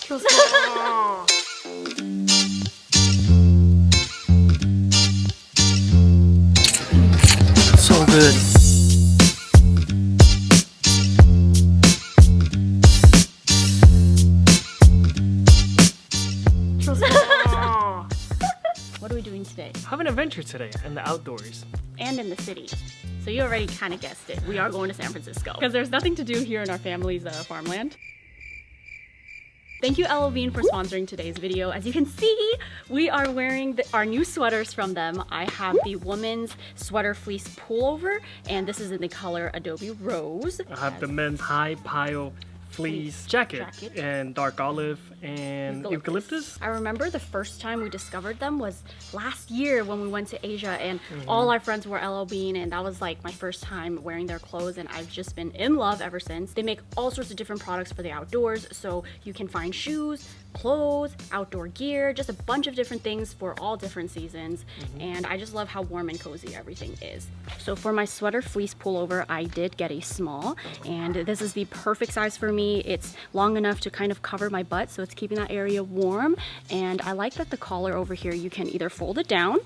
So good. What are we doing today? Have an adventure today in the outdoors. And in the city. So you already kind of guessed it. We are going to San Francisco. Because there's nothing to do here in our family's farmland. Thank you L.L.Bean for sponsoring today's video. As you can see, we are wearing our new sweaters from them. I have the women's sweater fleece pullover, and this is in the color Adobe Rose. I have the men's high pile fleece jacket and dark olive and eucalyptus. I remember the first time we discovered them was last year when we went to Asia, and all our friends were L.L.Bean, and that was like my first time wearing their clothes, and I've just been in love ever since. They make all sorts of different products for the outdoors, so you can find shoes, clothes, outdoor gear, just a bunch of different things for all different seasons. And I just love how warm and cozy everything is. So for my sweater fleece pullover, I did get a small, and this is the perfect size for me. It's long enough to kind of cover my butt, so it's keeping that area warm. And I like that the collar over here, you can either fold it down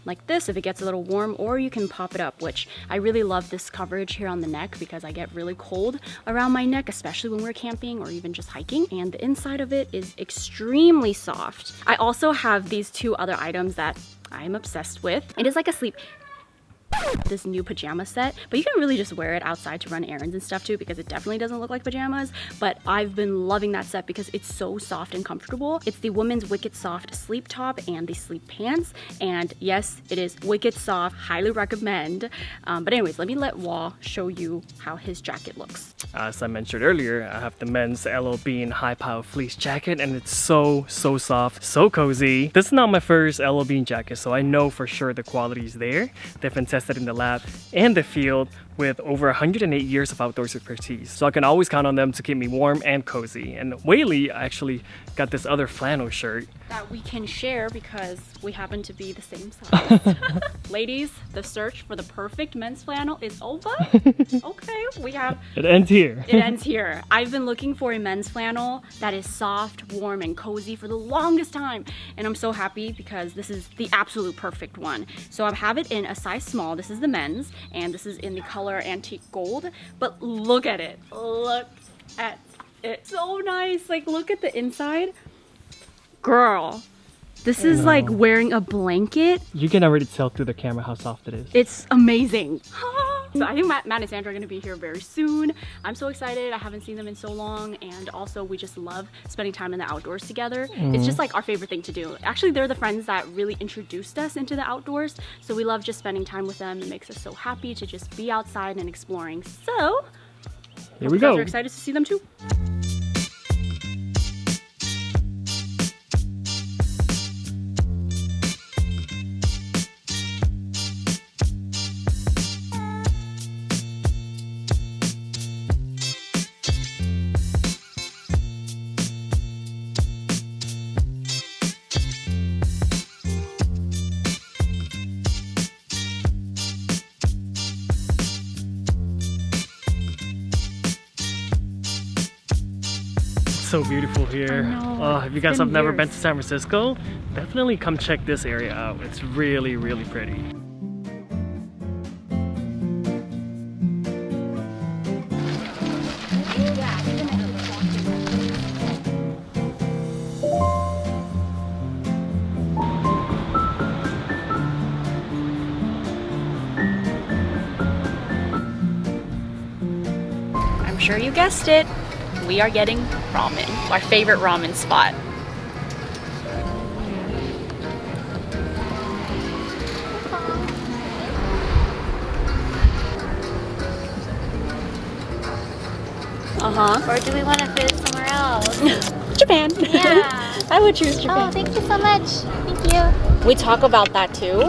like this if it gets a little warm, or you can pop it up, which I really love this coverage here on the neck because I get really cold around my neck, especially when we're camping or even just hiking. And the inside of it is extremely soft. I also have these two other items that I'm obsessed with. It is like a this new pajama set, but you can really just wear it outside to run errands and stuff too, because it definitely doesn't look like pajamas. But I've been loving that set because it's so soft and comfortable. It's the women's wicked soft sleep top and the sleep pants, and yes, it is wicked soft. Highly recommend. But anyways, let me let Wall show you how his jacket looks. As I mentioned earlier, I have the men's L.L.Bean high pile fleece jacket, and it's so soft, so cozy. This is not my first L.L.Bean jacket, so I know for sure the quality is there. They've been tested in the lab and the field with over 108 years of outdoors expertise, so I can always count on them to keep me warm and cozy. And Weylie actually got this other flannel shirt that we can share because we happen to be the same size. Ladies, the search for the perfect men's flannel is over. Okay, we have it ends here. It ends here. I've been looking for a men's flannel that is soft, warm, and cozy for the longest time, and I'm so happy because this is the absolute perfect one. So I have it in a size small. This is the men's, and this is in the color antique gold. But look at it. Look at it. So nice. Like, look at the inside. Girl, this is like wearing a blanket. You can already tell through the camera how soft it is. It's amazing. So I think Matt and Sandra are going to be here very soon. I'm so excited. I haven't seen them in so long, and also we just love spending time in the outdoors together. It's just like our favorite thing to do. Actually, they're the friends that really introduced us into the outdoors, so we love just spending time with them. It makes us so happy to just be outside and exploring. So here we go. We're excited to see them too. So beautiful here. If you guys have never been to San Francisco, definitely come check this area out. It's really pretty. I'm sure you guessed it. We are getting ramen, our favorite ramen spot. Or do we want to visit somewhere else? Japan. Yeah. I would choose Japan. Oh, thank you so much. Thank you. We talk about that too,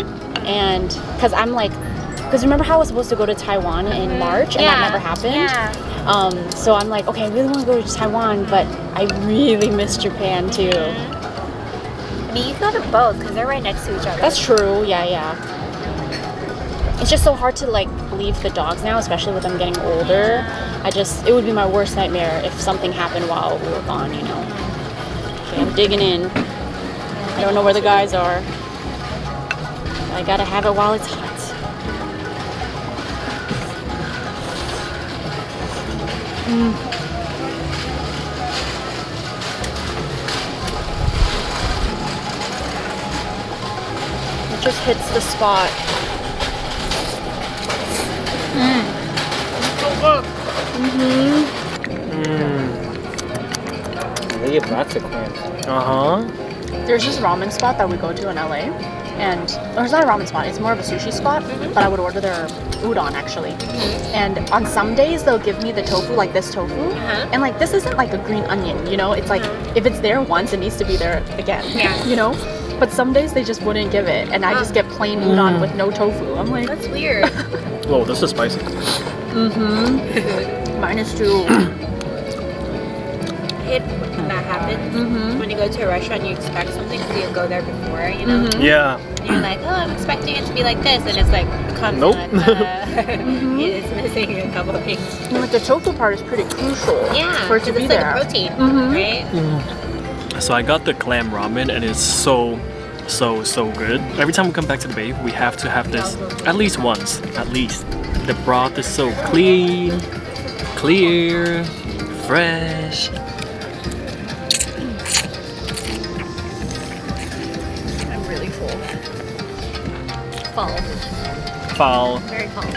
and because I'm like, because remember how I was supposed to go to Taiwan in March and that never happened? Yeah. So I'm like, okay, I really want to go to Taiwan, but I really miss Japan too. I mean, you can go to both because they're right next to each other. That's true. Yeah. It's just so hard to like leave the dogs now, especially with them getting older. It would be my worst nightmare if something happened while we were gone, you know. Okay, I'm digging in. I don't know where the guys are. I gotta have it while it's hot. It just hits the spot. They have lots of clams. There's this ramen spot that we go to in LA, and or it's not a ramen spot, it's more of a sushi spot, but I would order their udon actually. And on some days they'll give me the tofu, like this tofu, and like this isn't like a green onion, you know, it's like if it's there once it needs to be there again, you know. But some days they just wouldn't give it, and I just get plain udon with no tofu. I'm like, That's weird. Whoa, this is spicy. -2. Hate when that happens. When you go to a restaurant, you expect something, so you go there before, you know? Yeah. And you're like, oh, I'm expecting it to be like this, and it's like, comes Nope. on. It is missing a couple of things. And like the tofu part is pretty crucial for it to be it's like there. a protein, right? So I got the clam ramen and it's so good. Every time we come back to the Bay, we have to have this at least once, at least. The broth is so clean, clear, fresh. I'm really full. Fall. Foul. Very fall.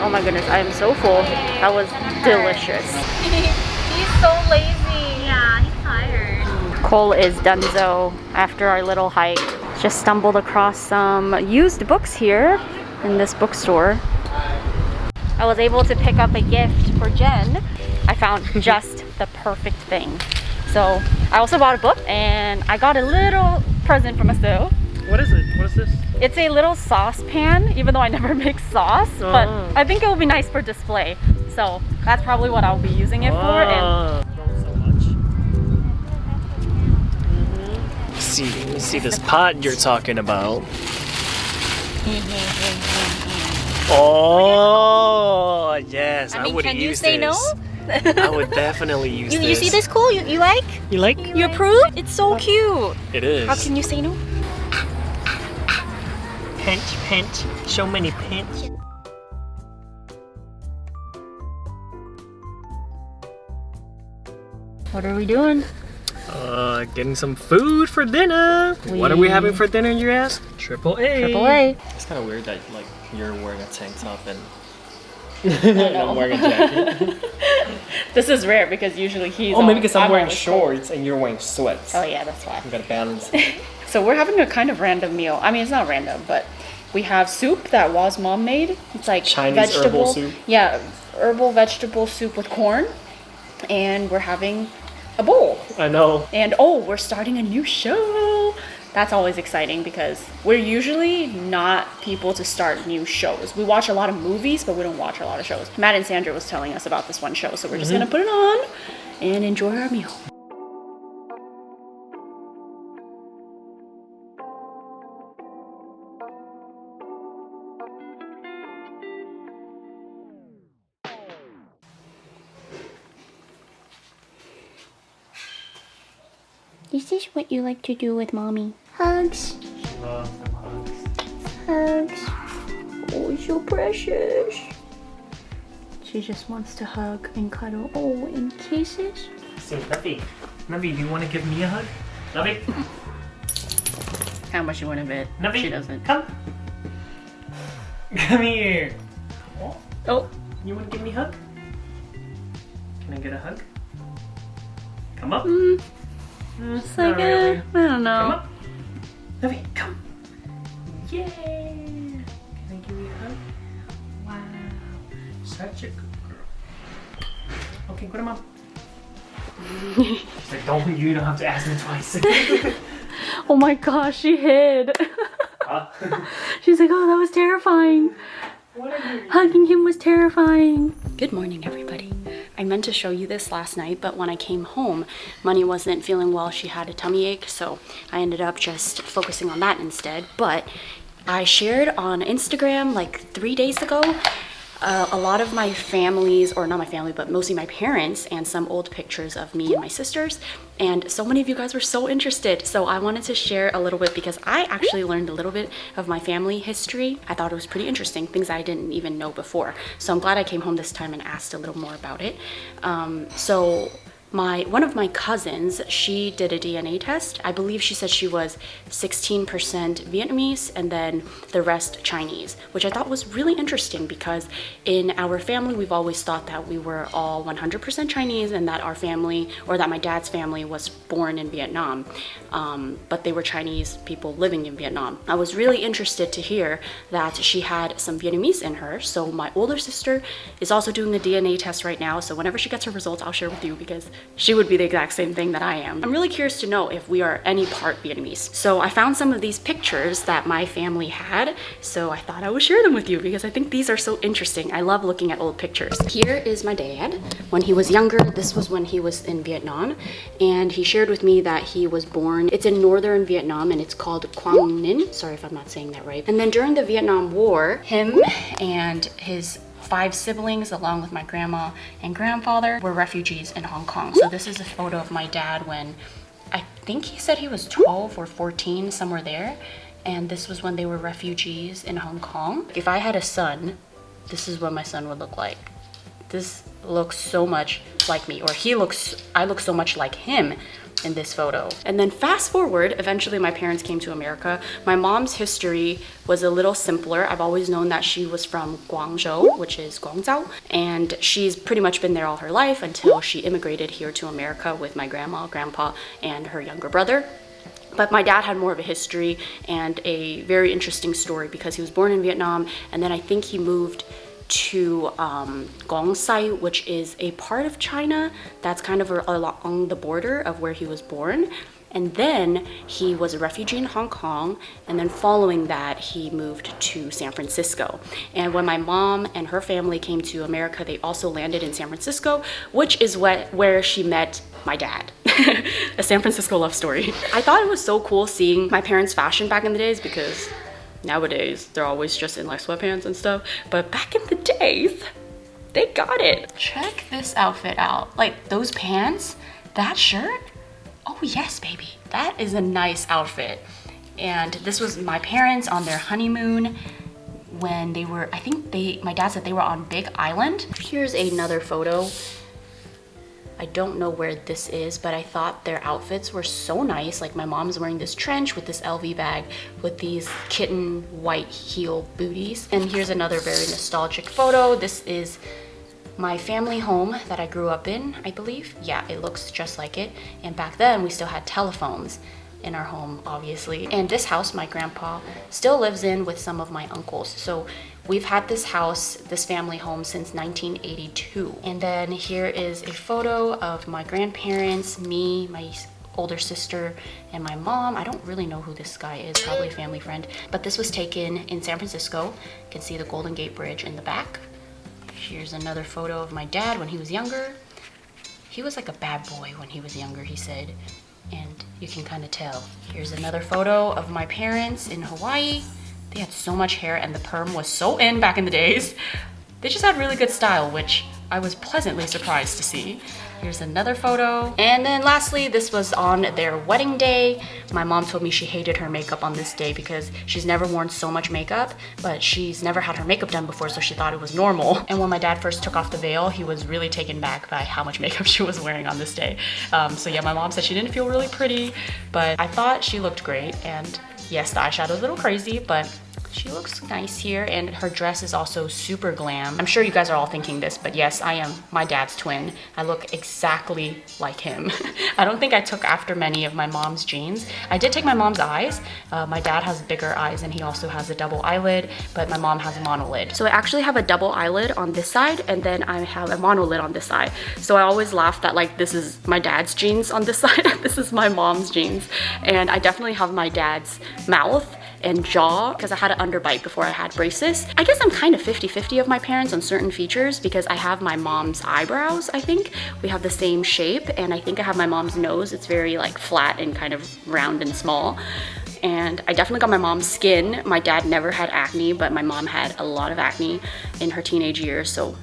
Oh my goodness, I am so full. That was delicious. He's so lazy. Yeah, he's tired. Cole is donezo after our little hike. Just stumbled across some used books here in this bookstore. I was able to pick up a gift for Jen. I found just the perfect thing. So I also bought a book and I got a little present from Asu. What is it? What is this? It's a little saucepan, even though I never make sauce, but I think it will be nice for display. So that's probably what I'll be using it for. And so much. See this pot you're talking about. Oh yes, I would can you use say this. I would definitely use this. You see this cool? You like? You like? You approve? It's so cute. It is. How can you say no? pinch, pinch, so many pinch. what are we doing? Getting some food for dinner. What are we having for dinner, you ask? Triple A. Triple A. It's kind of weird that like you're wearing a tank top and I'm wearing a jacket. This is rare because usually he's Oh, maybe because I'm wearing always shorts and you're wearing sweats. cold. Oh yeah, that's why. You gotta balance. So we're having a kind of random meal. I mean, it's not random, but we have soup that Wah's mom made. It's like Chinese vegetable herbal soup? Yeah, herbal vegetable soup with corn. And we're having a bowl. I know. And oh, we're starting a new show. That's always exciting because we're usually not people to start new shows. We watch a lot of movies, but we don't watch a lot of shows. Matt and Sandra was telling us about this one show, so we're just gonna put it on and enjoy our meal. Is this what you like to do with mommy? Hugs. Hugs. Oh, so precious. She just wants to hug and cuddle. Oh, and kisses. So, Nuffy, do you want to give me a hug? Nuffy? How much you want of it? Nuffy, She doesn't. Come. Come here. Oh. You want to give me a hug? Can I get a hug? Come up. It's like, Not really. I don't Come know. up. Nuffy, come. Yay. Can I give you a hug? Wow. Such a good girl. Okay, go to mom. She's like, you don't have to ask me twice. Oh my gosh, she hid. She's like, oh, that was terrifying. Hugging him was terrifying. Good morning, everybody. I meant to show you this last night, but when I came home, Money wasn't feeling well. She had a tummy ache, so I ended up just focusing on that instead. But I shared on Instagram like 3 days ago a lot of my families, or not my family, but mostly my parents, and some old pictures of me and my sisters. And so many of you guys were so interested. So I wanted to share a little bit because I actually learned a little bit of my family history. I thought it was pretty interesting, things I didn't even know before. So I'm glad I came home this time and asked a little more about it. One of my cousins, she did a DNA test. I believe she said she was 16% Vietnamese and then the rest Chinese, which I thought was really interesting because in our family, we've always thought that we were all 100% Chinese and that our family, or that my dad's family, was born in Vietnam, but they were Chinese people living in Vietnam. I was really interested to hear that she had some Vietnamese in her. So my older sister is also doing a DNA test right now. So whenever she gets her results, I'll share with you because she would be the exact same thing that I am. I'm really curious to know if we are any part Vietnamese. So I found some of these pictures that my family had, so I thought I would share them with you because I think these are so interesting. I love looking at old pictures. Here is my dad when he was younger. This was when he was in Vietnam, and he shared with me that he was born, it's in northern Vietnam and it's called Quang Ninh. Sorry if I'm not saying that right. And then during the Vietnam War, him and his 5 siblings, along with my grandma and grandfather, were refugees in Hong Kong. So this is a photo of my dad when I think he said he was 12 or 14, somewhere there. And this was when they were refugees in Hong Kong. If I had a son, this is what my son would look like. This looks so much like me, or I look so much like him in this photo. And then fast forward, eventually my parents came to America. My mom's history was a little simpler. I've always known that she was from Guangzhou, which is Guangzhou, and she's pretty much been there all her life until she immigrated here to America with my grandma, grandpa, and her younger brother. But my dad had more of a history and a very interesting story because he was born in Vietnam, and then I think he moved to Goestories, which is a part of China that's kind of along the border of where he was born. And then he was a refugee in Hong Kong, and then following that he moved to San Francisco. And when my mom and her family came to America, they also landed in San Francisco, which is where she met my dad. A San Francisco love story. I thought it was so cool seeing my parents' fashion back in the days because nowadays they're always just in like sweatpants and stuff, but back in the days they got it. Check this outfit out. Like those pants, that shirt, oh yes baby, that is a nice outfit. And this was my parents on their honeymoon when they were, I think my dad said they were on Big Island. Here's another photo. I don't know where this is, but I thought their outfits were so nice. Like my mom's wearing this trench with this LV bag with these kitten white heel booties. And here's another very nostalgic photo. This is my family home that I grew up in, I believe. Yeah, it looks just like it. And back then we still had telephones in our home, obviously. And this house my grandpa still lives in with some of my uncles. So we've had this house, this family home, since 1982. And then here is a photo of my grandparents, me, my older sister, and my mom. I don't really know who this guy is, probably a family friend. But this was taken in San Francisco. You can see the Golden Gate Bridge in the back. Here's another photo of my dad when he was younger. He was like a bad boy when he was younger, he said. And you can kind of tell. Here's another photo of my parents in Hawaii. They had so much hair and the perm was so in back in the days. They just had really good style, which I was pleasantly surprised to see. Here's another photo. And then lastly, this was on their wedding day. My mom told me she hated her makeup on this day because she's never worn so much makeup, but she's never had her makeup done before, so she thought it was normal. And when my dad first took off the veil, he was really taken back by how much makeup she was wearing on this day. So yeah, my mom said she didn't feel really pretty, but I thought she looked great. And yes, the eyeshadow's a little crazy, but she looks nice here, and her dress is also super glam. I'm sure you guys are all thinking this, but yes, I am my dad's twin. I look exactly like him. I don't think I took after many of my mom's genes. I did take my mom's eyes. My dad has bigger eyes and he also has a double eyelid, but my mom has a monolid. So I actually have a double eyelid on this side and then I have a monolid on this side. So I always laugh that like this is my dad's genes on this side, this is my mom's genes. And I definitely have my dad's mouth and jaw because I had an underbite before I had braces. I guess I'm kind of 50-50 of my parents on certain features because I have my mom's eyebrows, I think. We have the same shape, and I think I have my mom's nose. It's very like flat and kind of round and small. And I definitely got my mom's skin. My dad never had acne, but my mom had a lot of acne in her teenage years, so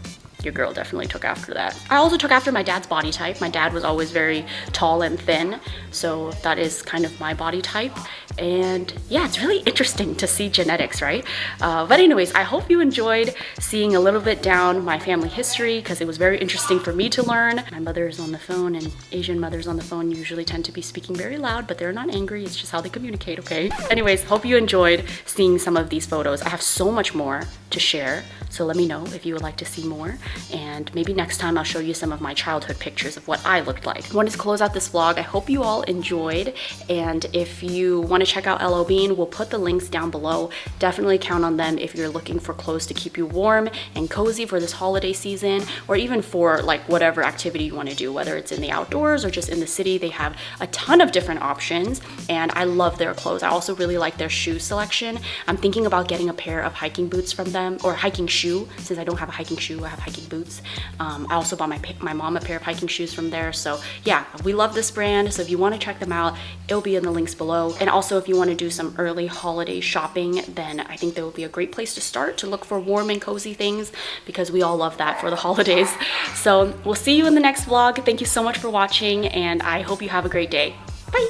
your girl definitely took after that. I also took after my dad's body type. My dad was always very tall and thin, so that is kind of my body type. And yeah, it's really interesting to see genetics, right? But anyways, I hope you enjoyed seeing a little bit down my family history, because it was very interesting for me to learn. My mother is on the phone, and Asian mothers on the phone usually tend to be speaking very loud, but they're not angry. It's just how they communicate, okay? Anyways, hope you enjoyed seeing some of these photos. I have so much more to share, so let me know if you would like to see more. And maybe next time I'll show you some of my childhood pictures of what I looked like. I wanted to close out this vlog. I hope you all enjoyed, and if you want to check out L.L.Bean, we'll put the links down below. Definitely count on them if you're looking for clothes to keep you warm and cozy for this holiday season, or even for like whatever activity you want to do, whether it's in the outdoors or just in the city. They have a ton of different options, and I love their clothes. I also really like their shoe selection. I'm thinking about getting a pair of hiking boots from them, or hiking shoe, since I don't have a hiking shoe, I have hiking boots. I also bought my mom a pair of hiking shoes from there. So yeah, we love this brand. So if you want to check them out, it'll be in the links below. And also if you want to do some early holiday shopping, then I think that would be a great place to start to look for warm and cozy things, because we all love that for the holidays. So we'll see you in the next vlog. Thank you so much for watching, and I hope you have a great day. Bye!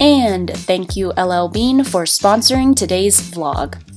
And thank you L.L.Bean for sponsoring today's vlog.